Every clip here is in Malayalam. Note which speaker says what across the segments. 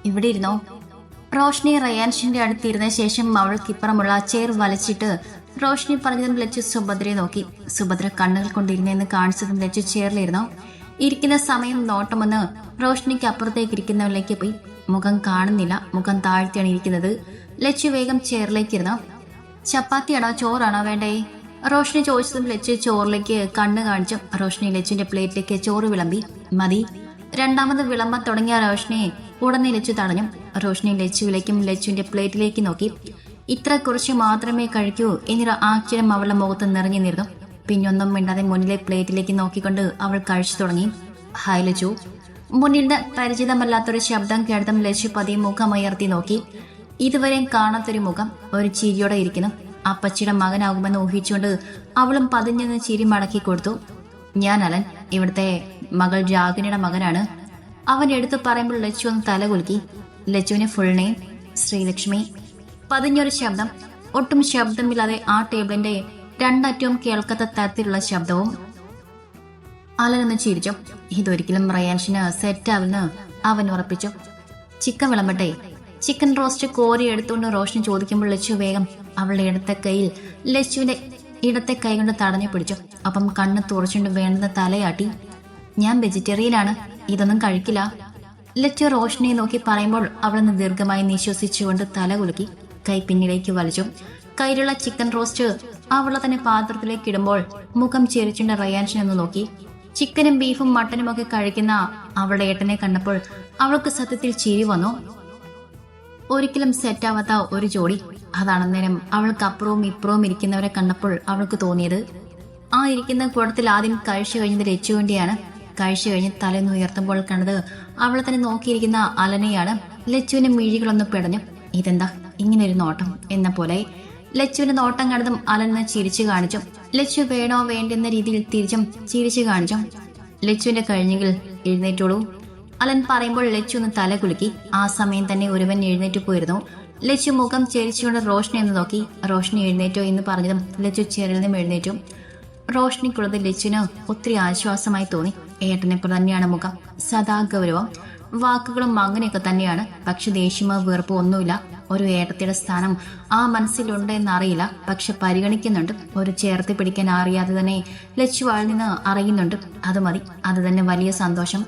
Speaker 1: ഇവിടെ ഇരുന്നോ. റോഷ്നി റയാൻഷിന്റെ അടുത്തിരുന്ന ശേഷം അവൾക്കിപ്പുറമുള്ള ചെയർ വലിച്ചിട്ട് റോഷ്നി പറഞ്ഞതും ലച്ചു സുഭദ്രയെ നോക്കി. സുഭദ്ര കണ്ണുകൾ കൊണ്ടിരുന്നെന്ന് കാണിച്ചതും ലച്ചു ചെയറിലിരുന്നോ. ഇരിക്കുന്ന സമയം നോട്ടമൊന്ന് റോഷ്നിക്ക് അപ്പുറത്തേക്ക് ഇരിക്കുന്നവരിലേക്ക് പോയി. മുഖം കാണുന്നില്ല, മുഖം താഴ്ത്തിയാണ് ഇരിക്കുന്നത്. ലച്ചു വേഗം ചെയറിലേക്ക് ഇരുന്നോ. ചപ്പാത്തിയാണോ ചോറാണോ വേണ്ടേ? റോഷ്നി ചോദിച്ചതും ലച്ചു ചോറിലേക്ക് കണ്ണ് കാണിച്ചു. റോഷ്നി ലച്ചുവിന്റെ പ്ലേറ്റിലേക്ക് ചോറ് വിളമ്പി. മതി. രണ്ടാമത് വിളമ്പാൻ തുടങ്ങിയ റോഷ്നിയെ ഉടനെ ലച്ചു തടഞ്ഞു. റോഷ്നി ലച്ചുവിലേക്കും ലച്ചുവിന്റെ പ്ലേറ്റിലേക്ക് നോക്കി. ഇത്ര കുറച്ച് മാത്രമേ കഴിക്കൂ എന്നൊരു ആശ്ചര്യം അവളുടെ മുഖത്ത് നിറഞ്ഞു നിന്നു. പിന്നൊന്നും മിണ്ടാതെ മുന്നിലെ പ്ലേറ്റിലേക്ക് നോക്കിക്കൊണ്ട് അവൾ കഴിച്ചു തുടങ്ങി. ഹായ് ലച്ചു. മുന്നിൽ നിന്ന് പരിചിതമല്ലാത്തൊരു ശബ്ദം കേട്ടതും ലച്ചു പതിയെ മുഖമുയർത്തി നോക്കി. ഇതുവരെയും കാണാത്തൊരു മുഖം, ഒരു ചിരിയോടെ ഇരിക്കുന്നു. അപ്പച്ചിയുടെ മകനാകുമെന്ന് ഊഹിച്ചുകൊണ്ട് അവളും പതിഞ്ഞെന്ന് ചിരി മടക്കി കൊടുത്തു. ഞാൻ അലൻ, ഇവിടുത്തെ മകൾ രാഗിനിയുടെ മകനാണ്. അവൻ എടുത്തു പറയുമ്പോൾ ലച്ചു ഒന്ന് തല കുലുക്കി. ലച്ചുവിന് ഫുൾ നെയിം ശ്രീലക്ഷ്മി. പതിഞ്ഞൊരു ശബ്ദം, ഒട്ടും ശബ്ദമില്ലാതെ ആ ടേബിളിന്റെ രണ്ടറ്റവും കേൾക്കാത്ത തരത്തിലുള്ള ശബ്ദവും. അലനൊന്ന് ചിരിച്ചു. ഇതൊരിക്കലും റയാൻഷിന് സെറ്റാവെന്ന് അവൻ ഉറപ്പിച്ചു. ചിക്കൻ വിളമ്പട്ടെ? ചിക്കൻ റോസ്റ്റ് കോരി എടുത്തുകൊണ്ട് റോഷൻ ചോദിക്കുമ്പോൾ ലച്ചു വേഗം അവളുടെ ഇടത്തെ കൈയിൽ ലച്ചുവിന്റെ ഇടത്തെ കൈ കൊണ്ട് തടഞ്ഞു പിടിച്ചു. അപ്പം കണ്ണ് തുറച്ചുകൊണ്ട് വേണ്ടുന്ന തലയാട്ടി. ഞാൻ വെജിറ്റേറിയനാണ്, ഇതൊന്നും കഴിക്കില്ല. ലച്ചു റോഷനെ നോക്കി പറയുമ്പോൾ അവളൊന്ന് ദീർഘമായി നിശ്വസിച്ചുകൊണ്ട് തല കുലുക്കി. കൈ പിന്നിലേക്ക് വലിച്ചു. കയ്യിലുള്ള ചിക്കൻ റോസ്റ്റ് അവളെ തന്നെ പാത്രത്തിലേക്ക് ഇടുമ്പോൾ മുഖം ചെരിച്ചുകൊണ്ട് റയാൻഷിനൊന്ന് നോക്കി. ചിക്കനും ബീഫും മട്ടനും ഒക്കെ കഴിക്കുന്ന അവളുടെ ഏട്ടനെ കണ്ടപ്പോൾ അവൾക്ക് സത്യത്തിൽ ചിരി വന്നു. ഒരിക്കലും സെറ്റാവാത്ത ഒരു ജോഡി. അതാണെന്നേരം അവൾക്ക് അപ്പുറവും ഇപ്പുറവും ഇരിക്കുന്നവരെ കണ്ടപ്പോൾ അവൾക്ക് തോന്നിയത്. ആ ഇരിക്കുന്ന കൂടത്തിൽ ആദ്യം കഴിച്ചു കഴിഞ്ഞത് ലച്ചു വേണ്ടിയാണ്. കഴിച്ചു കഴിഞ്ഞ് തലേന്ന് ഉയർത്തുമ്പോൾ കണ്ടത് അവളെ തന്നെ നോക്കിയിരിക്കുന്ന അലനെയാണ്. ലച്ചുവിന്റെ മിഴികളൊന്ന് പിടഞ്ഞു. ഇതെന്താ ഇങ്ങനെ ഒരു നോട്ടം എന്ന പോലെ. ലച്ചുവിന്റെ നോട്ടം കണ്ടതും അലനെ ചിരിച്ചു കാണിച്ചു. ലച്ചു വേണോ വേണ്ടെന്ന രീതിയിൽ തിരിച്ചും ചിരിച്ചു കാണിച്ചു. ലച്ചുവിന്റെ കഴിഞ്ഞെങ്കിൽ എഴുന്നേറ്റോളൂ. അലൻ പറയുമ്പോൾ ലച്ചു ഒന്ന് തല കുലുക്കി. ആ സമയം തന്നെ ഒരുവൻ എഴുന്നേറ്റ് പോയിരുന്നു. ലച്ചു മുഖം ചെരിച്ചുകൊണ്ട് റോഷ്നി എന്ന് നോക്കി. റോഷ്നി എഴുന്നേറ്റോ എന്ന് പറഞ്ഞതും ലച്ചു ചെറിൽ നിന്നും എഴുന്നേറ്റു. റോഷ്നിക്കുള്ളത് ലച്ചുവിന് ഒത്തിരി ആശ്വാസമായി തോന്നി. ഏട്ടനെ തന്നെയാണ് മുഖം, സദാ ഗൗരവം, വാക്കുകളും അങ്ങനെയൊക്കെ തന്നെയാണ്. പക്ഷെ ദേഷ്യമോ വെറുപ്പോ ഒന്നുമില്ല. ഒരു ഏട്ടത്തിയുടെ സ്ഥാനം ആ മനസ്സിലുണ്ട് എന്നറിയില്ല, പക്ഷെ പരിഗണിക്കുന്നുണ്ട്. ഒരു ചേർത്ത് പിടിക്കാൻ അറിയാതെ തന്നെ ലച്ചു ആളിൽ നിന്ന് അറിയുന്നുണ്ട്. അത് മതി, അത് തന്നെ വലിയ സന്തോഷം.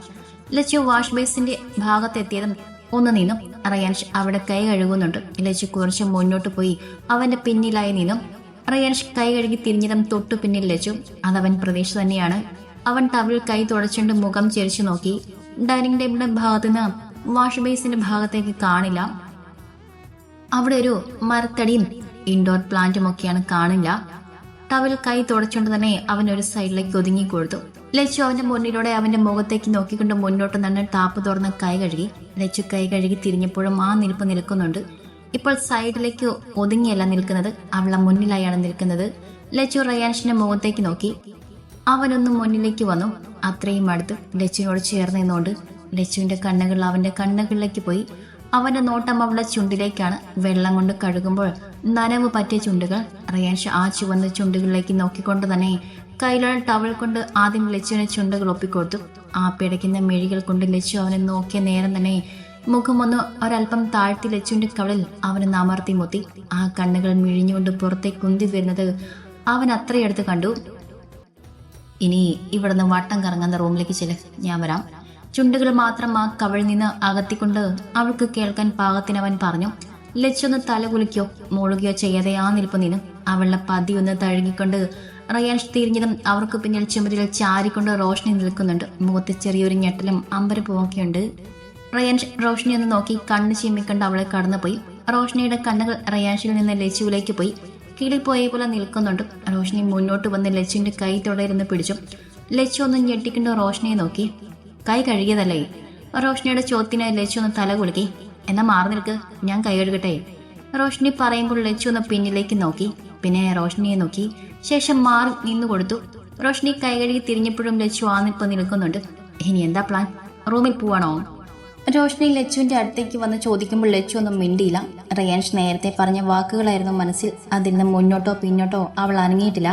Speaker 1: ലച്ചു വാഷ് ബേസിന്റെ ഭാഗത്തെത്തിയതും ഒന്ന് നിന്നു. റയാൻഷ് അവിടെ കൈ കഴുകുന്നുണ്ട്. ലച്ചു കുറച്ച് മുന്നോട്ട് പോയി അവന്റെ പിന്നിലായി നിന്നു. റയാൻഷ് കൈ കഴുകി തിരിഞ്ഞതും തൊട്ടു പിന്നിൽ ലച്ചു. അതവൻ പ്രതീക്ഷ തന്നെയാണ്. അവൻ ടവലിൽ കൈ തുടച്ചുകൊണ്ട് മുഖം ചെരിച്ചു നോക്കി. ഡൈനിങ് ടേബിളിന്റെ ഭാഗത്തുനിന്ന് വാഷ് ബേസിന്റെ ഭാഗത്തേക്ക് കാണില്ല. അവിടെ ഒരു മരത്തടിയും ഇൻഡോർ പ്ലാന്റും ഒക്കെയാണ്, കാണില്ല. ടവൽ കൈ തുടച്ചുകൊണ്ട് തന്നെ അവൻ ഒരു സൈഡിലേക്ക് ഒതുങ്ങി കൊടുത്തു. ലച്ചു അവന്റെ മുന്നിലൂടെ അവന്റെ മുഖത്തേക്ക് നോക്കിക്കൊണ്ട് മുന്നോട്ട് തന്നെ ടാപ്പ് തുറന്ന് കൈ കഴുകി. ലച്ചു കൈ കഴുകി തിരിഞ്ഞപ്പോഴും ആ നിൽപ്പ് നിൽക്കുന്നുണ്ട്. ഇപ്പോൾ സൈഡിലേക്ക് ഒതുങ്ങിയല്ല നിൽക്കുന്നത്, അവളെ മുന്നിലായാണ് നിൽക്കുന്നത്. ലച്ചു റയാൻഷിന്റെ മുഖത്തേക്ക് നോക്കി. അവനൊന്നും മുന്നിലേക്ക് വന്നു. അത്രയും അടുത്ത് ലച്ചുവിനോട് ചേർന്ന് നിന്നുകൊണ്ട് ലച്ചുവിന്റെ കണ്ണുകൾ അവന്റെ കണ്ണുകളിലേക്ക് പോയി. അവന്റെ നോട്ടം അവളുടെ ചുണ്ടിലേക്കാണ്. വെള്ളം കൊണ്ട് കഴുകുമ്പോൾ നനവ് പറ്റിയ ചുണ്ടുകൾ. റയാൻഷ് ആ ചുവന്ന ചുണ്ടുകളിലേക്ക് നോക്കിക്കൊണ്ട് തന്നെ കയ്യിലുള്ള ടവൽ കൊണ്ട് ആദ്യം ലച്ചുവിനെ ചുണ്ടുകൾ ഒപ്പിക്കൊടുത്തു. ആ പിടയ്ക്കുന്ന മിഴികൾ കൊണ്ട് ലച്ചു അവനെ നോക്കിയ നേരം തന്നെ മുഖമൊന്ന് ഒരൽപ്പം താഴ്ത്തി ലച്ചുവിന്റെ കവളിൽ അവന് അമർത്തി മുത്തി. ആ കണ്ണുകൾ മിഴിഞ്ഞുകൊണ്ട് പുറത്തേക്ക് കുന്തി വരുന്നത് അവൻ അത്രയടുത്ത് കണ്ടു. ഇനി ഇവിടുന്ന് വട്ടം കറങ്ങുന്ന റൂമിലേക്ക് ചെല്ല്, ഞാൻ വരാം. ചുണ്ടുകൾ മാത്രം ആ കവളിൽ നിന്ന് അകത്തിക്കൊണ്ട് അവൾക്ക് കേൾക്കാൻ പാകത്തിന് അവൻ പറഞ്ഞു. ലച്ചൊന്ന് തല കുലിക്കോ മൂളുകയോ ചെയ്യാതെ ആ നിൽപ്പ് നിന്നു. അവളുടെ പതിയൊന്ന് തഴുകിക്കൊണ്ട് റയാൻഷ് തിരിഞ്ഞതും അവർക്ക് പിന്നിൽ ചുമരിൽ ചാരിക്കൊണ്ട് റോഷ്നി നിൽക്കുന്നുണ്ട്. മുഖത്ത് ചെറിയൊരു ഞെട്ടലും അമ്പരപ്പുമൊക്കെയുണ്ട്. റയാൻഷ് റോഷ്നി ഒന്ന് നോക്കി കണ്ണ് ചിമ്മിക്കൊണ്ട് അവളെ കടന്നുപോയി. റോഷ്നിയുടെ കണ്ണുകൾ റയാൻഷിൽ നിന്ന് ലച്ചുവിലേക്ക് പോയി. കിളിപ്പോയ പോലെ നിൽക്കുന്നുണ്ട്. റോഷ്നി മുന്നോട്ട് വന്ന് ലച്ചുവിന്റെ കൈ തുടരുന്ന് പിടിച്ചു. ലച്ചു ഒന്ന് ഞെട്ടിക്കൊണ്ട് റോഷ്നിയെ നോക്കി. കൈ കഴുകിയതല്ലേ? റോഷ്നിയുടെ ചോദ്യത്തിന് ലച്ചു ഒന്ന് തല കുലുക്കി. എന്നാ മാറി നിൽക്ക്, ഞാൻ കൈ കഴുകട്ടെ? റോഷ്നി പറയുമ്പോൾ ലച്ചു ഒന്ന് പിന്നിലേക്ക് നോക്കി. പിന്നെ റോഷ്നിയെ നോക്കി ശേഷം മാറി നിന്നു കൊടുത്തു. റോഷ്നി കൈ കഴുകി തിരിഞ്ഞപ്പോഴും ലച്ചു ആ നിൽപ്പ് നിൽക്കുന്നുണ്ട്. ഇനി എന്താ പ്ലാൻ? റൂമിൽ പോവാണോ? റോഷ്നി ലച്ചുവിന്റെ അടുത്തേക്ക് വന്ന് ചോദിക്കുമ്പോൾ ലച്ചു ഒന്നും മിണ്ടിയില്ല. റയാൻഷ് നേരത്തെ പറഞ്ഞ വാക്കുകളായിരുന്നു മനസ്സിൽ. അതിൽ നിന്ന് മുന്നോട്ടോ പിന്നോട്ടോ അവൾ അനങ്ങിയിട്ടില്ല.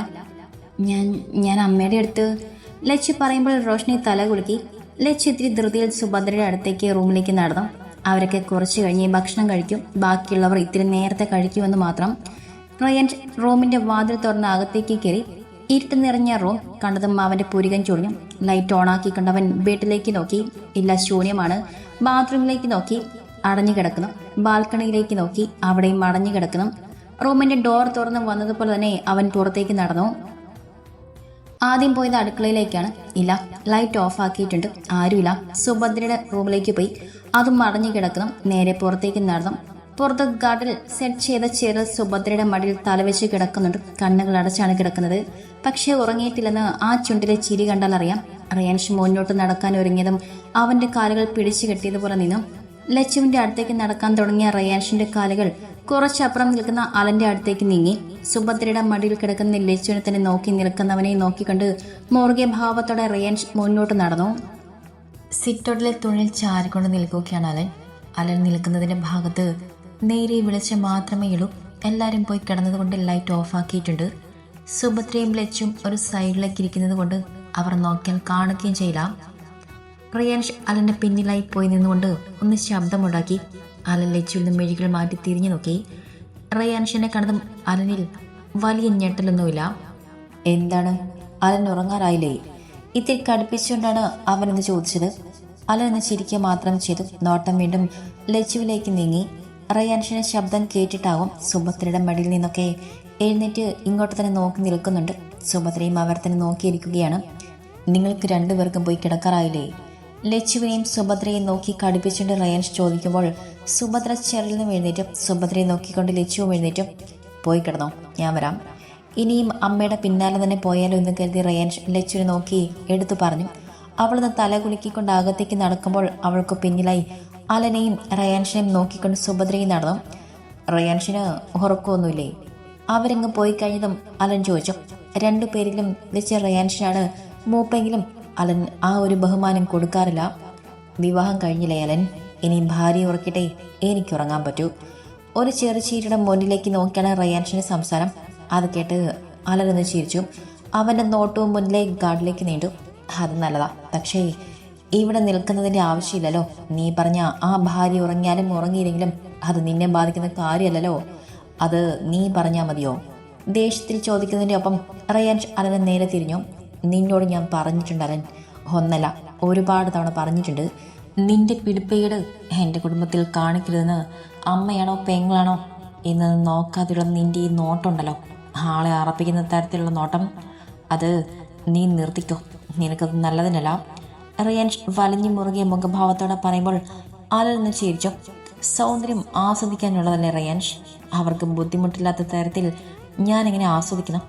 Speaker 1: ഞാൻ അമ്മയുടെ അടുത്ത്. ലച്ചു പറയുമ്പോൾ റോഷ്നി തല കുലുക്കി. ലച്ചു ഇത്തിരി ധൃതിയിൽ സുഭദ്രയുടെ അടുത്തേക്ക് റൂമിലേക്ക് നടന്നു. അവരൊക്കെ കുറച്ച് കഴിഞ്ഞ് ഭക്ഷണം കഴിക്കും, ബാക്കിയുള്ളവർ ഇത്തിരി നേരത്തെ കഴിക്കുമെന്ന് മാത്രം. റയാൻ റൂമിന്റെ വാതിൽ തുറന്ന് അകത്തേക്ക് കയറി. ഇരുട്ട് നിറഞ്ഞ റൂം കണ്ടതും അവന്റെ പുരികൻ ചൊറിഞ്ഞു. ലൈറ്റ് ഓണാക്കി കണ്ടവൻ ബെഡിലേക്ക് നോക്കി. ഇല്ല, ശൂന്യമാണ്. ബാത്റൂമിലേക്ക് നോക്കി, അടഞ്ഞു കിടക്കണം. ബാൽക്കണിയിലേക്ക് നോക്കി, അവിടെയും അടഞ്ഞു കിടക്കണം. റൂമിന്റെ ഡോർ തുറന്ന് വന്നതുപോലെ തന്നെ അവൻ പുറത്തേക്ക് നടന്നു. ആദ്യം പോയത് അടുക്കളയിലേക്കാണ്. ഇല്ല, ലൈറ്റ് ഓഫ് ആക്കിയിട്ടുണ്ട്, ആരുമില്ല. സുഭദ്രയുടെ റൂമിലേക്ക് പോയി, അതും അടഞ്ഞു കിടക്കണം. നേരെ പുറത്തേക്ക് നടന്നു. പുറത്ത് ഗാർഡിൽ സെറ്റ് ചെയ്ത ചെറു സുഭദ്രയുടെ മടിയിൽ തലവെച്ച് കിടക്കുന്നുണ്ട്. കണ്ണുകൾ അടച്ചാണ് കിടക്കുന്നത്. പക്ഷെ ഉറങ്ങിയിട്ടില്ലെന്ന് ആ ചുണ്ടിലെ ചിരി കണ്ടാൽ അറിയാം. റയാൻഷ് മുന്നോട്ട് നടക്കാൻ ഒരുങ്ങിയതും അവന്റെ കാലുകൾ പിടിച്ചു കെട്ടിയതുപോലെ നിന്നു. ലച്ചുവിന്റെ അടുത്തേക്ക് നടക്കാൻ തുടങ്ങിയ റയാൻഷിന്റെ കാലുകൾ കുറച്ചപ്പുറം നിൽക്കുന്ന അലന്റെ അടുത്തേക്ക് നീങ്ങി. സുഭദ്രയുടെ മടിയിൽ കിടക്കുന്ന ലച്ചുവിനെ തന്നെ നോക്കി നിൽക്കുന്നവനെ നോക്കിക്കണ്ട് മുറുകിയ ഭാവത്തോടെ റയാൻഷ് മുന്നോട്ട് നടന്നു. സിറ്റോട്ടിലെ തുണിൽ ചാരിക്കൊണ്ട് നിൽക്കുകയാണ് അലൻ. അലൻ നിൽക്കുന്നതിന്റെ ഭാഗത്ത് നേരെ വെളിച്ചം മാത്രമേ ഉള്ളൂ. എല്ലാവരും പോയി കിടന്നതുകൊണ്ട് ലൈറ്റ് ഓഫ് ആക്കിയിട്ടുണ്ട്. സുഭദ്രയും ലച്ചും ഒരു സൈഡിലേക്ക് ഇരിക്കുന്നത് കൊണ്ട് അവർ നോക്കിയാൽ കാണുകയും ചെയ്യില്ല. റയാൻഷ് അലന്റെ പിന്നിലായി പോയി നിന്നുകൊണ്ട് ഒന്ന് ശബ്ദമുണ്ടാക്കി. അലൻ ലച്ചുവിൽ നിന്ന് മെഴികൾ മാറ്റി തിരിഞ്ഞു നോക്കി. റയാൻഷിനെ കണ്ടതും അലനിൽ വലിയ ഞെട്ടലൊന്നുമില്ല. എന്താണ്, അലൻ ഉറങ്ങാറായില്ലേ? ഇത്തിരി കടുപ്പിച്ചുകൊണ്ടാണ് അവനെന്ന് ചോദിച്ചത്. അലൻ എന്ന് ചിരിക്കുക മാത്രം ചെയ്തു. നോട്ടം വീണ്ടും ലച്ചുവിലേക്ക് നീങ്ങി. റയാൻഷിന്റെ ശബ്ദം കേട്ടിട്ടാകും സുഭദ്രയുടെ മടിയിൽ നിന്നൊക്കെ എഴുന്നേറ്റ് ഇങ്ങോട്ട് തന്നെ നോക്കി നിൽക്കുന്നുണ്ട്. സുഭദ്രയും അവർ തന്നെ നോക്കിയിരിക്കുകയാണ്. നിങ്ങൾക്ക് രണ്ടുപേർക്കും പോയി കിടക്കാറായില്ലേ? ലച്ചുവിനെയും സുഭദ്രയെ നോക്കി കടുപ്പിച്ചുകൊണ്ട് റയാൻഷ് ചോദിക്കുമ്പോൾ സുഭദ്ര ചെറിൽ നിന്ന് എഴുന്നേറ്റും. സുഭദ്രയെ നോക്കിക്കൊണ്ട് ലച്ചുവും എഴുന്നേറ്റും. പോയി കിടന്നോ, ഞാൻ വരാം. ഇനിയും അമ്മയുടെ പിന്നാലെ തന്നെ പോയാലോ എന്ന് കരുതി റയാൻഷ് ലച്ചുവിനെ നോക്കി എടുത്തു പറഞ്ഞു. അവളൊന്ന് തല കുലുക്കിക്കൊണ്ട് അകത്തേക്ക് നടക്കുമ്പോൾ അവൾക്ക് പിന്നിലായി അലനെയും റയാൻഷിനെയും നോക്കിക്കൊണ്ട് സുഭദ്രയും നടന്നു. റയാൻഷിന് ഉറക്കമൊന്നുമില്ലേ? അവരങ്ങ് പോയി കഴിഞ്ഞതും അലൻ ചോദിച്ചു. രണ്ടുപേരിലും വെച്ച് റയാൻഷിനാണ് മൂപ്പെങ്കിലും അലൻ ആ ഒരു ബഹുമാനം കൊടുക്കാറില്ല. വിവാഹം കഴിഞ്ഞില്ലേ അലൻ? ഇനി ഭാര്യ ഉറക്കിട്ടെ എനിക്കുറങ്ങാൻ പറ്റൂ. ഒരു ചെറുചീരിയുടെ മുന്നിലേക്ക് നോക്കിയാണ് റയാൻഷിന്റെ സംസാരം. അത് കേട്ട് അലനൊന്ന് ചിരിച്ചു. അവന്റെ നോട്ടവും മുന്നിലെ ഗാർഡിലേക്ക് നീണ്ടു. അത് നല്ലതാ, പക്ഷേ ഇവിടെ നിൽക്കുന്നതിന്റെ ആവശ്യമില്ലല്ലോ. നീ പറഞ്ഞ ആ ഭാര്യ ഉറങ്ങിയാലും ഉറങ്ങിയില്ലെങ്കിലും അത് നിന്നെ ബാധിക്കുന്ന കാര്യമല്ലല്ലോ. അത് നീ പറഞ്ഞാൽ മതിയോ? ദേഷ്യത്തിൽ ചോദിക്കുന്നതിൻ്റെ ഒപ്പം റയാൻഷ് അലനെ നേരെ തിരിഞ്ഞു. നിന്നോട് ഞാൻ പറഞ്ഞിട്ടുണ്ട് അലൻ, ഒന്നല്ല ഒരുപാട് തവണ പറഞ്ഞിട്ടുണ്ട്. നിന്റെ പിടിപ്പേട് എൻ്റെ കുടുംബത്തിൽ കാണിക്കരുതെന്ന്. അമ്മയാണോ പെങ്ങളാണോ എന്ന് നോക്കാതെയുള്ള നിന്റെ ഈ നോട്ടമുണ്ടല്ലോ, ആളെ അറപ്പിക്കുന്ന തരത്തിലുള്ള നോട്ടം, അത് നീ നിർത്തിക്കോ. നിനക്കത് നല്ലതിനല്ല. റയാൻഷ് വലിഞ്ഞു മുറുകിയ മുഖഭാവത്തോടെ പറയുമ്പോൾ അലന്ന് ചിരിച്ചു. സൗന്ദര്യം ആസ്വദിക്കാനുള്ളതല്ലേ റയാൻഷ്? അവർക്ക് ബുദ്ധിമുട്ടില്ലാത്ത തരത്തിൽ ഞാനെങ്ങനെ ആസ്വദിക്കണം?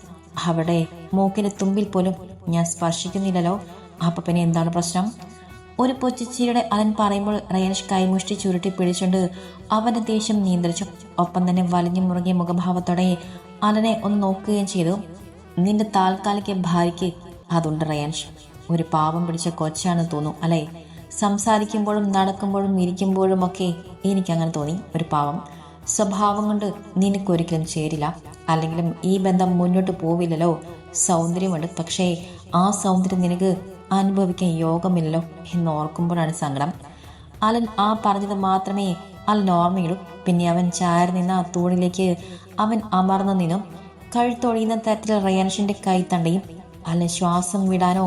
Speaker 1: അവിടെ മൂക്കിൻ്റെ തുമ്പിൽ പോലും ഞാൻ സ്പർശിക്കുന്നില്ലല്ലോ. അപ്പം പിന്നെ എന്താണ് പ്രശ്നം? ഒരു പൊച്ചിച്ചിരിയുടെ അലൻ പറയുമ്പോൾ റയാൻഷ് കൈമുഷ്ടി ചുരുട്ടി പിടിച്ചുകൊണ്ട് അവൻ്റെ ദേഷ്യം നിയന്ത്രിച്ചു. ഒപ്പം തന്നെ വലിഞ്ഞു മുറുകിയ മുഖഭാവത്തോടെ അലനെ ഒന്ന് നോക്കുകയും ചെയ്തു. നിന്റെ താൽക്കാലിക ഭാര്യയ്ക്ക് അതുണ്ട് റയാൻഷ്. ഒരു പാവം പിടിച്ച കൊച്ചാണെന്ന് തോന്നും അല്ലേ? സംസാരിക്കുമ്പോഴും നടക്കുമ്പോഴും ഇരിക്കുമ്പോഴും ഒക്കെ എനിക്കങ്ങനെ തോന്നി. ഒരു പാവം സ്വഭാവം കൊണ്ട് നിനക്കൊരിക്കലും ചേരില്ല. അല്ലെങ്കിലും ഈ ബന്ധം മുന്നോട്ട് പോവില്ലല്ലോ. സൗന്ദര്യമുണ്ട്, പക്ഷേ ആ സൗന്ദര്യം നിനക്ക് അനുഭവിക്കാൻ യോഗമില്ലല്ലോ എന്ന് ഓർക്കുമ്പോഴാണ് സങ്കടം. അലൻ ആ പറഞ്ഞത് മാത്രമേ അലൻ ഓർമ്മയുള്ളൂ. പിന്നെ അവൻ ചാരി നിന്ന ആ തൂണിലേക്ക് അവൻ അമർന്നു നിന്നും. കഴുത്തൊഴിയുന്ന തരത്തിൽ റയാൻഷിന്റെ കൈത്തണ്ടയും അലൻ ശ്വാസം വിടാനോ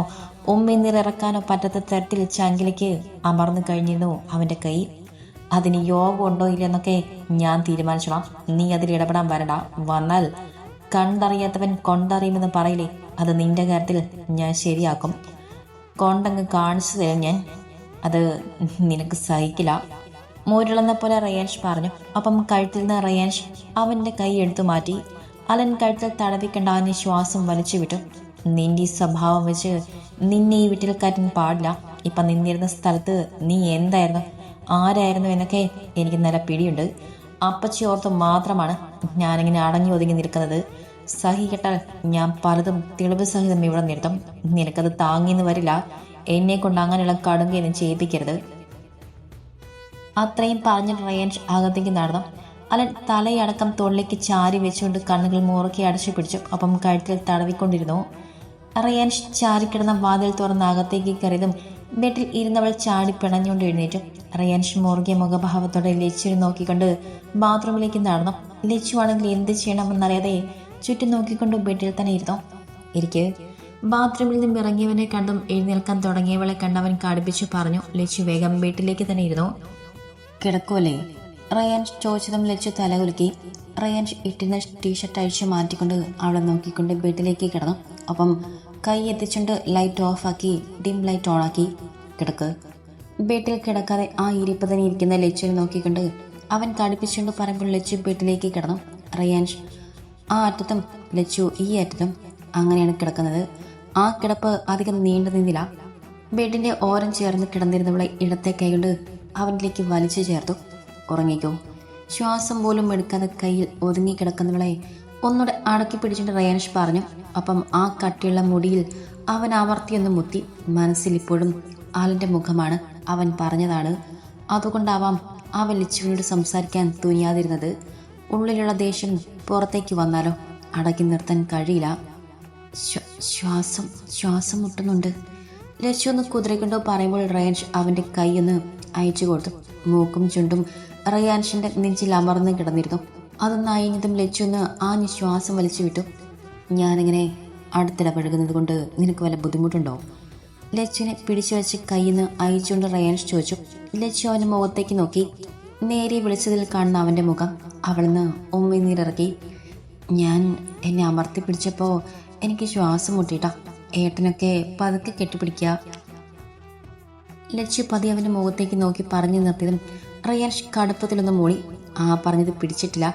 Speaker 1: ഉമ്മിന്നിറക്കാനോ പറ്റാത്ത തരത്തിൽ ചങ്കിലേക്ക് അമർന്നു കഴിഞ്ഞിരുന്നു അവൻ്റെ കൈ. അതിന് യോഗം ഉണ്ടോ ഇല്ലെന്നൊക്കെ ഞാൻ തീരുമാനിച്ചോളാം. നീ അതിൽ ഇടപെടാൻ വരണ്ട. വന്നാൽ കണ്ടറിയാത്തവൻ കൊണ്ടറിയുമെന്ന് പറയില്ലേ, അത് നിന്റെ കാര്യത്തിൽ ഞാൻ ശരിയാക്കും. കൊണ്ടങ്ങ് കാണിച്ചു തരാം ഞാൻ. അത് നിനക്ക് സഹിക്കില്ല. മോരിളെന്ന പോലെ റയാൻഷ് പറഞ്ഞു. അപ്പം കഴുത്തിൽ നിന്ന് റയാൻഷ് അവൻ്റെ കൈ എടുത്തു മാറ്റി. അലൻ കഴുത്തിൽ തടവിക്കണ്ട അവന് ശ്വാസം വലിച്ചു വിട്ടു. നിന്റെ ഈ സ്വഭാവം വെച്ച് നിന്നെ ഈ വീട്ടിൽ കയറ്റാൻ പാടില്ല. ഇപ്പം നിന്നിരുന്ന സ്ഥലത്ത് നീ എന്തായിരുന്നു, ആരായിരുന്നു എന്നൊക്കെ എനിക്ക് നല്ല പിടിയുണ്ട്. അപ്പച്ചി ഓർത്ത് മാത്രമാണ് ഞാനിങ്ങനെ അടങ്ങി ഒതുങ്ങി നിൽക്കുന്നത്. സഹിക്കട്ടാൽ ഞാൻ പലതും തെളിവ് സഹിതം ഇവിടെ നിർത്തും. നിനക്കത് താങ്ങിന്ന് വരില്ല. എന്നെ കൊണ്ട് അങ്ങനെയുള്ള കടുങ്കയൊന്നും ചെയ്യിപ്പിക്കരുത്. അത്രയും പറഞ്ഞിട്ട് റയാൻഷ് അകത്തേക്ക് നടന്നു. അലൻ തലയടക്കം തൊള്ളിക്ക് ചാരി വെച്ചുകൊണ്ട് കണ്ണുകൾ മുറുക്കി അടച്ചു പിടിച്ചു. അപ്പം കഴുത്തിൽ തടവിക്കൊണ്ടിരുന്നു. റയാൻഷ് ചാരിക്കിടന്ന വാതിൽ തുറന്ന് അകത്തേക്ക് കയറിയതും ബെഡിൽ ഇരുന്നവൾ ചാടി പിണഞ്ഞുകൊണ്ട് എഴുന്നേറ്റു. റയാൻഷ് മുറുകിയ മുഖഭാവത്തോടെ ലച്ചുവിനെ നോക്കിക്കൊണ്ട് ബാത്റൂമിലേക്ക് നടന്നു. ലച്ചു ആണെങ്കിൽ എന്ത് ചെയ്യണമെന്നറിയാതെ ചുറ്റും നോക്കിക്കൊണ്ട് ബെഡിൽ തന്നെ ഇരുന്നു. ഇരിക്കെ ബാത്റൂമിൽ നിന്ന് ഇറങ്ങിയവനെ കണ്ടും എഴുന്നേൽക്കാൻ തുടങ്ങിയവളെ കണ്ടവൻ കടുപ്പിച്ചു പറഞ്ഞു. ലച്ചു വേഗം ബെഡിലേക്ക് തന്നെ ഇരുന്നു. കിടക്കുമല്ലേ? റയാൻഷ് ചോദിച്ചതും ലച്ചു തലകുലുക്കി. റയാൻഷ് ഇട്ടിരുന്ന ടീഷർട്ട് അഴിച്ചു മാറ്റിക്കൊണ്ട് അവളെ നോക്കിക്കൊണ്ട് ബെഡിലേക്ക് കിടന്നു. ഒപ്പം കൈ എത്തിച്ചുകൊണ്ട് ലൈറ്റ് ഓഫാക്കി ഡിം ലൈറ്റ് ഓണാക്കി. കിടക്ക്. ബെഡിൽ കിടക്കാതെ ആ ഇരിപ്പ് തന്നെ ഇരിക്കുന്ന ലച്ചുവിനെ നോക്കിക്കൊണ്ട് അവൻ കടുപ്പിച്ചുകൊണ്ട് പറയുമ്പോൾ ലച്ചു ബെഡിലേക്ക് കിടന്നു. റയാൻഷ് ആ അറ്റത്തും ലച്ചു ഈ അറ്റത്തും അങ്ങനെയാണ് കിടക്കുന്നത്. ആ കിടപ്പ് അധികം നീണ്ടു നിന്നില്ല. ബെഡിന്റെ ഓരം ചേർന്ന് കിടന്നിരുന്നവളെ ഇടത്തെ കൈകൊണ്ട് അവനിലേക്ക് വലിച്ചു ചേർത്തു. ഉറങ്ങിക്കോ. ശ്വാസം പോലും എടുക്കാതെ കയ്യിൽ ഒതുങ്ങിക്കിടക്കുന്നവളെ ഒന്നുകൂടെ അടക്കി പിടിച്ചിട്ട് റയാൻഷ് പറഞ്ഞു. അപ്പം ആ കട്ടിയുള്ള മുടിയിൽ അവൻ അമർത്തിയൊന്ന് മുത്തി. മനസ്സിൽ ഇപ്പോഴും ആലിൻ്റെ മുഖമാണ്. അവൻ പറഞ്ഞതാണ്. അതുകൊണ്ടാവാം അവൻ ലിച്ചുവിനോട് സംസാരിക്കാൻ തുനിയാതിരുന്നത്. ഉള്ളിലുള്ള ദേഷ്യം പുറത്തേക്ക് വന്നാലോ അടക്കി നിർത്താൻ കഴിയില്ല. ശ്വാസം മുട്ടുന്നുണ്ട്. ലച്ചു ഒന്ന് കുതിരക്കൊണ്ടോ പറയുമ്പോൾ റയാൻഷ് അവൻ്റെ കൈയൊന്ന് അയച്ചു കൊടുത്തു. മൂക്കും ചുണ്ടും റയാൻഷിൻ്റെ നെഞ്ചിൽ അമർന്ന് കിടന്നിരുന്നു. അതൊന്ന് അയഞ്ഞതും ലച്ചു ഒന്ന് ആഞ്ഞ് ശ്വാസം വലിച്ചു വിട്ടു. ഞാനിങ്ങനെ അടുത്തിടപഴകുന്നത് കൊണ്ട് നിനക്ക് വല്ല ബുദ്ധിമുട്ടുണ്ടോ? ലച്ചുവിനെ പിടിച്ചു വെച്ച് കയ്യിന്ന് അയച്ചുകൊണ്ട് റയാൻഷ് ചോദിച്ചു. ലച്ചു അവൻ്റെ മുഖത്തേക്ക് നോക്കി. നേരെ വിളിച്ചതിൽ കാണുന്ന അവൻ്റെ മുഖം അവളിന്ന് ഉമ്മിനീരിറക്കി. ഞാൻ എന്നെ അമർത്തി പിടിച്ചപ്പോൾ എനിക്ക് ശ്വാസം മുട്ടിയിട്ടാ. ഏട്ടനൊക്കെ പതുക്കെ കെട്ടിപ്പിടിക്കുക. ലച്ചു പതി അവൻ്റെ മുഖത്തേക്ക് നോക്കി പറഞ്ഞു നിർത്തിയതും റയാൻഷ് കടുപ്പത്തിലൊന്ന് മൂളി. ആ പറഞ്ഞത് പിടിച്ചിട്ടില്ല.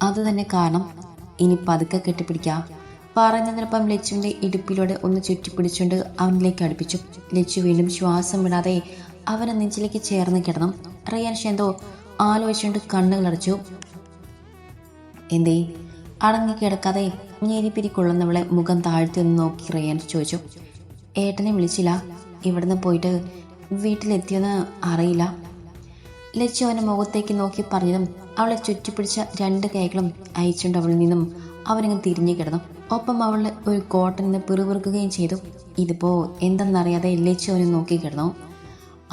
Speaker 1: അതുതന്നെ കാരണം. ഇനി പതുക്കെ കെട്ടിപ്പിടിക്കുക. പറയുന്നതിനൊപ്പം ലച്ചുവിൻ്റെ ഇടുപ്പിലൂടെ ഒന്ന് ചുറ്റിപ്പിടിച്ചുകൊണ്ട് അവനിലേക്ക് അടുപ്പിച്ചു. ലച്ചു വീണ്ടും ശ്വാസം വിടാതെ അവനെ നെഞ്ചിലേക്ക് ചേർന്ന് കിടന്നു. റയാൻഷ് എന്തോ ആലോചിച്ചുകൊണ്ട് കണ്ണുകളടച്ചു. എന്തേ അടങ്ങിക്കിടക്കാതെ ഞെരിപ്പിരിക്കൊള്ളുന്നവളെ മുഖം താഴ്ത്തി ഒന്ന് നോക്കി റയാൻഷ് ചോദിച്ചു. ഏട്ടനെ വിളിച്ചില്ല? ഇവിടുന്ന് പോയിട്ട് വീട്ടിലെത്തിയെന്ന് അറിയില്ല. ലച്ചു അവൻ്റെ മുഖത്തേക്ക് നോക്കി പറഞ്ഞതും അവളെ ചുറ്റിപ്പിടിച്ച രണ്ട് കൈകളും അയച്ചുകൊണ്ട് അവളിൽ നിന്നും അവനങ്ങ് തിരിഞ്ഞു കിടന്നു. ഒപ്പം അവളുടെ ഒരു കോട്ടനിന്ന് പിറുപിറുക്കുകയും ചെയ്തു. ഇതിപ്പോൾ എന്തെന്നറിയാതെ ലച്ചു അവനെ നോക്കി കിടന്നു.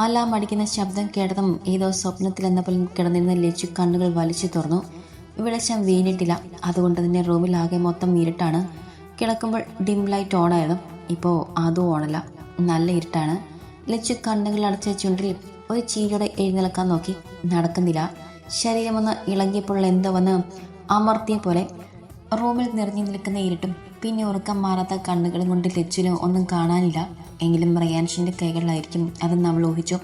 Speaker 1: അലാം അടിക്കുന്ന ശബ്ദം കേട്ടതും ഏതോ സ്വപ്നത്തിലെന്ന പോലെ കിടന്നിരുന്ന ലച്ചു കണ്ണുകൾ വലിച്ചു തുറന്നു. വെളിച്ചം വീണിട്ടില്ല. അതുകൊണ്ട് തന്നെ റൂമിലാകെ മൊത്തം ഇരുട്ടാണ്. കിടക്കുമ്പോൾ ഡിം ലൈറ്റ് ഓണായിരുന്നു. ഇപ്പോൾ അതും ഓണല്ല, നല്ല ഇരുട്ടാണ്. ലച്ചു കണ്ണുകൾ അടച്ച ചുണ്ടിൽ ഒരു ചീയോടെ എഴുന്നേൽക്കാൻ നോക്കി. നടക്കുന്നില്ല. ശരീരമൊന്ന് ഇളകിയപ്പോൾ എന്തോ വന്ന് അമർത്തിയ പോലെ. റൂമിൽ നിറഞ്ഞു നിൽക്കുന്ന ഇരുട്ടും പിന്നെ ഉറക്കം മാറാത്ത കണ്ണുകളും കൊണ്ട് ലച്ചുവിന് ഒന്നും കാണാനില്ല. എങ്കിലും റയാൻഷിൻ്റെ കൈകളിലായിരിക്കും അതെന്ന് അവൾ ഊഹിച്ചു.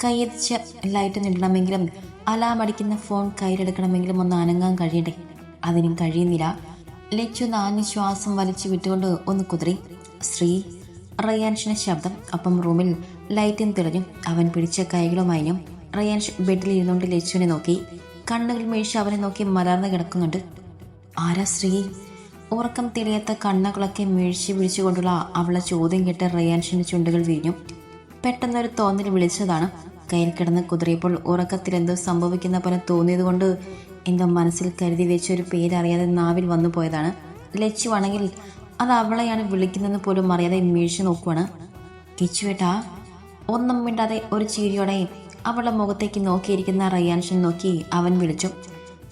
Speaker 1: കൈയതിച്ച് ലൈറ്റ് നിടണമെങ്കിലും അലാം അടിക്കുന്ന ഫോൺ കയ്യിലെടുക്കണമെങ്കിലും ഒന്ന് അനങ്ങാൻ കഴിയണ്ടേ? അതിനും കഴിയുന്നില്ല. ലച്ചു നാഞ്ഞ് ശ്വാസം വലിച്ചു വിട്ടുകൊണ്ട് ഒന്ന് കുതിറി. ശ്രീ. റയാൻഷിൻ്റെ ശബ്ദം. അപ്പം റൂമിൽ ലൈറ്റും തെളിഞ്ഞു. അവൻ പിടിച്ച കൈകളുമായിഞ്ഞു. റയാൻഷ് ബെഡിൽ ഇരുന്നുകൊണ്ട് ലച്ചുവിനെ നോക്കി. കണ്ണുകൾ മേഴിച്ച് അവനെ നോക്കി മലർന്ന് കിടക്കുന്നുണ്ട്. ആരാ ശ്രീ? ഉറക്കം തെളിയാത്ത കണ്ണുകളൊക്കെ മേഴിച്ച് പിടിച്ചുകൊണ്ടുള്ള അവളെ ചോദ്യം കേട്ട് റയാൻഷിൻ്റെ ചുണ്ടുകൾ വിരിഞ്ഞു. പെട്ടെന്നൊരു തോന്നൽ വിളിച്ചതാണ്. കയ്യിൽ കിടന്ന് കുതിറിയപ്പോൾ ഉറക്കത്തിൽ എന്തോ സംഭവിക്കുന്ന പോലെ തോന്നിയതുകൊണ്ട് എന്തോ മനസ്സിൽ കരുതി വെച്ചൊരു പേരറിയാതെ നാവിൽ വന്നു പോയതാണ്. ലച്ചു ആണെങ്കിൽ അത് അവളെയാണ് വിളിക്കുന്നതെന്ന് പോലും അറിയാതെ മേഴിച്ച് നോക്കുവാണ്. കിച്ചുവേട്ടാ. ഒന്നും മിണ്ടാതെ ഒരു ചിരിയോടെ അവളുടെ മുഖത്തേക്ക് നോക്കിയിരിക്കുന്ന റയാൻഷിനെ നോക്കി അവൻ വിളിച്ചു.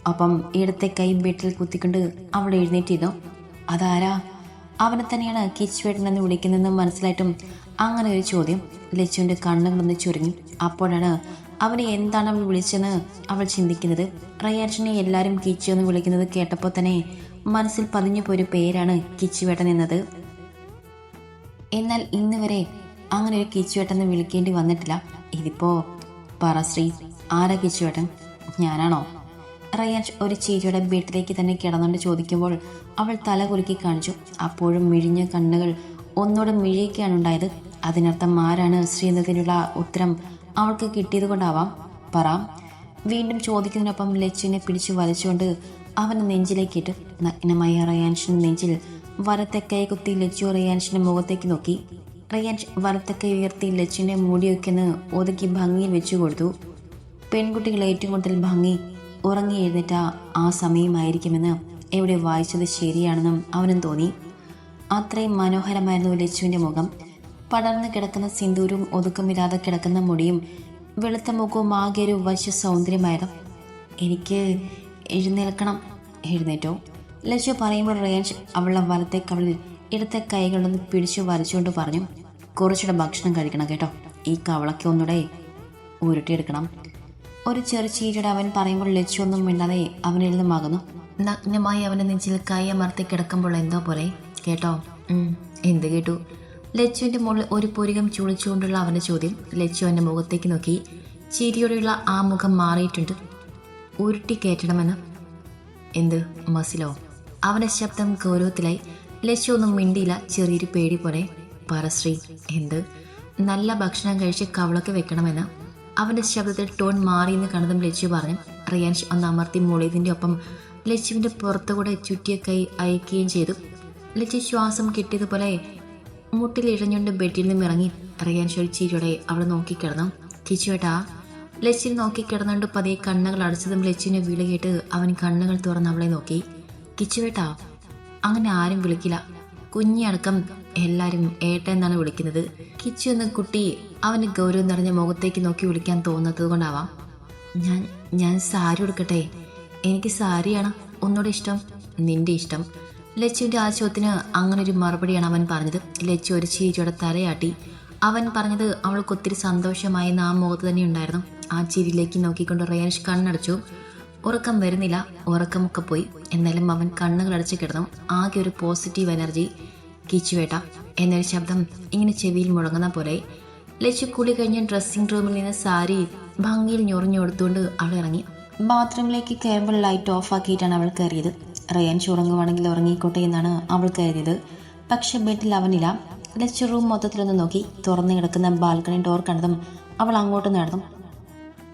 Speaker 1: അപ്പം ഇടത്തെ കൈ ബെഡിൽ കുത്തിക്കൊണ്ട് അവൾ എഴുന്നേറ്റിരുന്നു. അതാരാ? അവനെ തന്നെയാണ് കിച്ചുവേട്ടനെന്ന് വിളിക്കുന്നതെന്ന് മനസ്സിലായിട്ടും അങ്ങനെ ഒരു ചോദ്യം. ലച്ചുവിൻ്റെ കണ്ണുകളൊന്ന് ചുരുങ്ങി. അപ്പോഴാണ് അവനെ എന്താണ് അവൾ വിളിച്ചെന്ന് അവൾ ചിന്തിക്കുന്നത്. റയാൻഷിനെ എല്ലാവരും കിച്ചു എന്ന് വിളിക്കുന്നത് കേട്ടപ്പോൾ തന്നെ മനസ്സിൽ പതിഞ്ഞു പോയൊരു പേരാണ് കിച്ചുവേട്ടൻ എന്നത്. എന്നാൽ ഇന്ന് വരെ അങ്ങനെ ഒരു കിച്ചുവേട്ടെന്ന് വിളിക്കേണ്ടി വന്നിട്ടില്ല. ഇതിപ്പോൾ പറ ശ്രീ, ആരാ കിച്ചുവേട്ടൻ? ഞാനാണോ? റയാൻഷ് ഒരു ചിരിയുടെ ബെഡിലേക്ക് തന്നെ കിടന്നുകൊണ്ട് ചോദിക്കുമ്പോൾ അവൾ തല കുലുക്കി കാണിച്ചു. അപ്പോഴും മിഴിഞ്ഞ കണ്ണുകൾ ഒന്നുകൂടെ മിഴിയൊക്കെയാണ് ഉണ്ടായത്. അതിനർത്ഥം ആരാണ് ശ്രീ എന്നതിനുള്ള ഉത്തരം അവൾക്ക് കിട്ടിയത് കൊണ്ടാവാം. പറ. വീണ്ടും ചോദിക്കുന്നതിനൊപ്പം ലച്ചുവിനെ പിടിച്ചു വലിച്ചുകൊണ്ട് അവൻ്റെ നെഞ്ചിലേക്കിട്ട് നഗ്നമായ റയാൻഷിൻ്റെ നെഞ്ചിൽ വലത്തെ കൈ കുത്തി ലച്ചു റയാൻഷിൻ്റെ മുഖത്തേക്ക് നോക്കി. റയാൻഷ് വലത്തെ കൈ ഉയർത്തി ലച്ചുവിൻ്റെ മുടിയൊക്കെ ഒന്ന് ഒതുക്കി ഭംഗിയിൽ വെച്ചു കൊടുത്തു. പെൺകുട്ടികൾ ഏറ്റവും കൂടുതൽ ഭംഗി ഉറങ്ങി എഴുന്നേറ്റ ആ സമയമായിരിക്കുമെന്ന് എവിടെ വായിച്ചത് ശരിയാണെന്നും അവനും തോന്നി. അത്രയും മനോഹരമായിരുന്നു ലച്ചുവിൻ്റെ മുഖം. പടർന്നു കിടക്കുന്ന സിന്ദൂരും ഒതുക്കമില്ലാതെ കിടക്കുന്ന മുടിയും വെളുത്ത മുഖവും ആകെ ഒരു വശ്യ സൗന്ദര്യമായിരുന്നു. എനിക്ക് എഴുന്നേൽക്കണം. എഴുന്നേറ്റോ? ലച്ചു പറയുമ്പോൾ റയാൻ അവളുടെ വലത്തെ കവളിൽ ഇടത്തെ കൈകളൊന്ന് പിടിച്ചു വരച്ചുകൊണ്ട് പറഞ്ഞു, കുറച്ചുകൂടെ ഭക്ഷണം കഴിക്കണം കേട്ടോ. ഈ കവളൊക്കെ ഒന്നുകൂടെ ഉരുട്ടിയെടുക്കണം. ഒരു ചെറു ചീരിയുടെ അവൻ പറയുമ്പോൾ ലച്ചു ഒന്നും മിണ്ടാതെ അവനിൽ നിന്ന് മകന്നു. നഗ്നമായി അവൻ്റെ നെഞ്ചിൽ കൈ അമർത്തി കിടക്കുമ്പോൾ എന്തോ പോലെ. കേട്ടോ? എന്ത് കേട്ടു? ലച്ചുവിൻ്റെ മുകളിൽ ഒരു പുരികം ചുളിച്ചുകൊണ്ടുള്ള അവൻ്റെ ചോദ്യം. ലച്ചു അവൻ്റെ മുഖത്തേക്ക് നോക്കി. ചിരിയോടെയുള്ള ആ മുഖം മാറിയിട്ടുണ്ട്. ഉരുട്ടി കയറ്റണമെന്ന്. എന്ത് മസിലോ? അവൻ്റെ ശബ്ദം ഗൗരവത്തിലായി. ലച്ചു ഒന്നും മിണ്ടിയില്ല. ചെറിയൊരു പേടി പോലെ. പറശ്രീ. എന്ത്? നല്ല ഭക്ഷണം കഴിച്ച് കവളൊക്കെ വെക്കണമെന്ന്. അവൻ്റെ ശബ്ദത്തിൽ ടോൺ മാറിയെന്ന് കണ്ടതും ലച്ചു പറഞ്ഞു. റിയാൻഷ് ഒന്ന് അമർത്തി മൂളിയതിൻ്റെ ഒപ്പം ലച്ചുവിൻ്റെ പുറത്തുകൂടെ ചുറ്റിയ കൈ അയക്കുകയും ചെയ്തു. ലച്ചു ശ്വാസം കിട്ടിയതുപോലെ മുട്ടിലിഴഞ്ഞുകൊണ്ട് ബെഡിൽ നിന്നും ഇറങ്ങി. റിയാൻഷ് ഒരു ചിരിയോടെ അവളെ നോക്കിക്കിടന്നു. കിച്ചുവേട്ടാ. ലച്ചിൽ നോക്കിക്കിടന്നുകൊണ്ട് പതിയെ കണ്ണുകൾ അടച്ചതും ലച്ചുവിനെ വിളി കേട്ട് അവൻ കണ്ണുകൾ തുറന്ന് അവളെ നോക്കി. കിച്ചുവേട്ടാ, അങ്ങനെ ആരും വിളിക്കില്ല. കുഞ്ഞടക്കം എല്ലാവരും ഏട്ട എന്നാണ് വിളിക്കുന്നത്. കിച്ചു എന്ന കുട്ടി അവന് ഗൗരവം നിറഞ്ഞ മുഖത്തേക്ക് നോക്കി വിളിക്കാൻ തോന്നാത്തത് കൊണ്ടാവാം. ഞാൻ സാരി ഉടുക്കട്ടെ? എനിക്ക് സാരിയാണ് ഒന്നുകൂടെ ഇഷ്ടം. നിന്റെ ഇഷ്ടം. ലച്ചുവിൻ്റെ ആ ചോദ്യത്തിന് അങ്ങനൊരു മറുപടിയാണ് അവൻ പറഞ്ഞത്. ലച്ചു ഒരു ചിരിയോടെ തലയാട്ടി. അവൻ പറഞ്ഞത് അവൾക്ക് ഒത്തിരി സന്തോഷമായെന്ന് ആ മുഖത്ത് തന്നെ ഉണ്ടായിരുന്നു. ആ ചിരിയിലേക്ക് നോക്കിക്കൊണ്ട് റയാൻഷ് കണ്ണടച്ചു. ഉറക്കം വരുന്നില്ല. ഉറക്കമൊക്കെ പോയി. എന്നാലും അവൻ കണ്ണുകൾ അടച്ച് കിടന്നു. ആകെ ഒരു പോസിറ്റീവ് എനർജി. കിച്ചുവേട്ട എന്നൊരു ശബ്ദം ഇങ്ങനെ ചെവിയിൽ മുഴങ്ങുന്ന പോലെ. ലച്ചു കുളി കഴിഞ്ഞ് ഡ്രസ്സിംഗ് റൂമിൽ നിന്ന് സാരി ഭംഗിയിൽ ഞൊറിഞ്ഞു കൊടുത്തുകൊണ്ട് അവൾ ഇറങ്ങി. ബാത്റൂമിലേക്ക് കയറുമ്പോൾ ലൈറ്റ് ഓഫ് ആക്കിയിട്ടാണ് അവൾ കയറിയത്. റയാൻ ഉറങ്ങുവാണെങ്കിൽ ഉറങ്ങിക്കോട്ടെ എന്നാണ് അവൾ കയറിയത്. പക്ഷെ ബെഡിൽ അവനില്ല. ലച്ചു റൂം മൊത്തത്തിലൊന്ന് നോക്കി. തുറന്നു കിടക്കുന്ന ബാൽക്കണി ഡോർ കണ്ടതും അവൾ അങ്ങോട്ട് നടന്നു.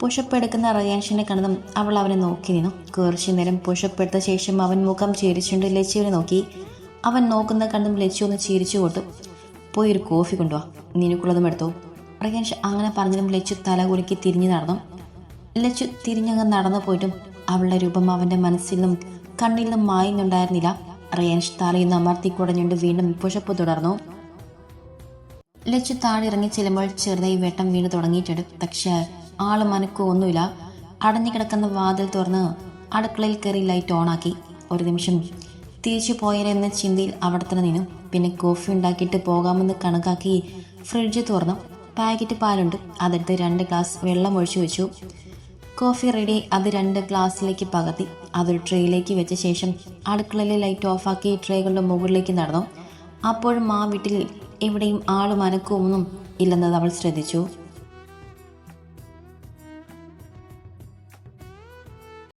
Speaker 1: പുഷപ്പ് എടുക്കുന്ന റയാൻഷിനെ കണ്ടതും അവൾ അവനെ നോക്കി നിന്നു. കുറച്ചു നേരം പുഷപ്പ് എടുത്ത ശേഷം അവൻ മുഖം ചിരിച്ചുകൊണ്ട് ലച്ചുവിനെ നോക്കി. അവൻ നോക്കുന്ന കണ്ടും ലച്ചു ഒന്ന് ചിരിച്ചു കൊടുത്തു. പോയി ഒരു കോഫി കൊണ്ടുവാ, നിനക്കുള്ളതും എടുത്തോ. റയാൻഷ് അങ്ങനെ പറഞ്ഞതും ലച്ചു തല കുലുക്കി തിരിഞ്ഞു നടന്നു. ലച്ചു തിരിഞ്ഞങ്ങ് നടന്നു പോയിട്ടും അവളുടെ രൂപം അവൻ്റെ മനസ്സിൽ നിന്നും കണ്ണിൽ നിന്നും മായുന്നുണ്ടായിരുന്നില്ല. റയാൻഷ് തലയിൽ അമർത്തി കുടഞ്ഞുകൊണ്ട് വീണ്ടും പുഷപ്പ് തുടർന്നു. ലച്ചു താഴെ ഇറങ്ങി ചെല്ലുമ്പോൾ ചെറുതായി വെട്ടം വീണ് തുടങ്ങിയിട്ടുണ്ട്. പക്ഷേ ആള് മനക്കോ ഒന്നുമില്ല. അടഞ്ഞു കിടക്കുന്ന വാതിൽ തുറന്ന് അടുക്കളയിൽ കയറി ലൈറ്റ് ഓണാക്കി. ഒരു നിമിഷം തിരിച്ചു പോയാലെന്ന ചിന്തയിൽ അവിടെ തന്നെ നിന്നു. പിന്നെ കോഫി ഉണ്ടാക്കിയിട്ട് പോകാമെന്ന് കണക്കാക്കി ഫ്രിഡ്ജ് തുറന്നു. പാക്കറ്റ് പാലുണ്ട്. അതെടുത്ത് 2 ഗ്ലാസ് വെള്ളം ഒഴിച്ചു വെച്ചു. Coffee ready. അത് 2 ഗ്ലാസ്സിലേക്ക് പകർത്തി അതൊരു ട്രേയിലേക്ക് വെച്ച ശേഷം അടുക്കളയിലെ ലൈറ്റ് ഓഫാക്കി ട്രേകളുടെ മുകളിലേക്ക് നടന്നു. അപ്പോഴും ആ വീട്ടിൽ എവിടെയും ആളും അനക്കവും ഒന്നും ഇല്ലെന്നത് അവൾ ശ്രദ്ധിച്ചു.